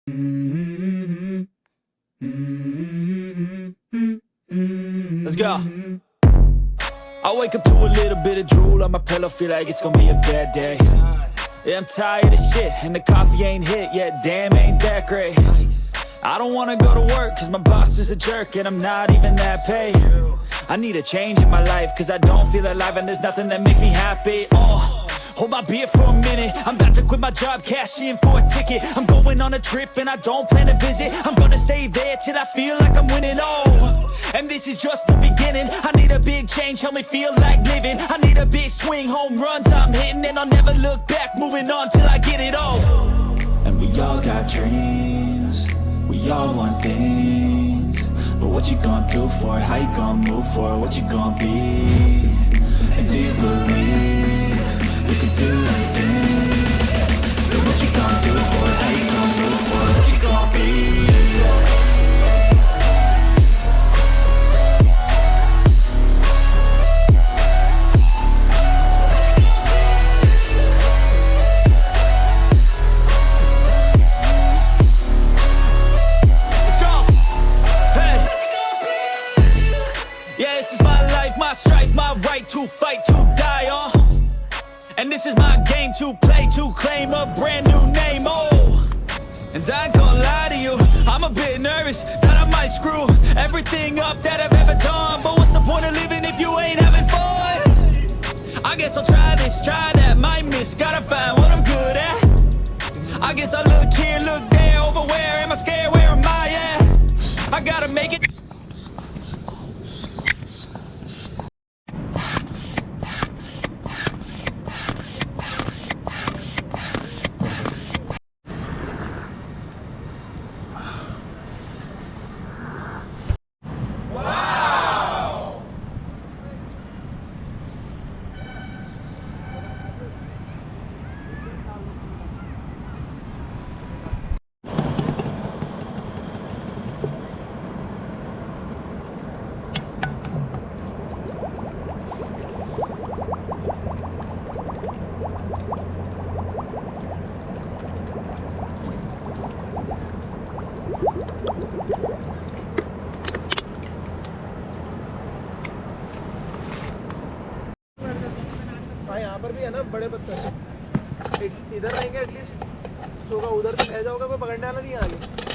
Let's go. I wake up to a little bit of drool on my pillow, feel like it's gonna be a bad day. Yeah, I'm tired of shit, and the coffee ain't hit yet, damn, ain't that great. I don't wanna go to work, cause my boss is a jerk, and I'm not even that paid. I need a change in my life, cause I don't feel alive, and there's nothing that makes me happy. Hold my beer for a minute, I'm about to quit my job, cash in for a ticket. I'm going on a trip and I don't plan to visit. I'm gonna stay there till I feel like I'm winning, and this is just the beginning. I need a big change, help me feel like living. I need a big swing, home runs I'm hitting, and I'll never look back, moving on till I get it all. And we all got dreams, we all want things, but what you gonna do for it? How you gonna move for it? What you gonna be? And do you believe you can do anything? But what you gonna do for it? How you gonna move for it? What you gonna be? Let's go! Hey! Yeah, this is my life, my strife, my right to fight, to die, and this is my game to play, to claim a brand new name, and I ain't gonna lie to you, I'm a bit nervous that I might screw everything up that I've ever done. But what's the point of living if you ain't having fun? I guess I'll try this, try that, might miss, gotta find what I'm good at. I guess I look here, look there, over where am I scared, where am I at? I gotta make it. यहाँ पर भी है ना बड़े पत्थर, इधर रहेंगे at least होगा, उधर से रह जाओगे, कोई पकड़ने वाला नहीं आगे।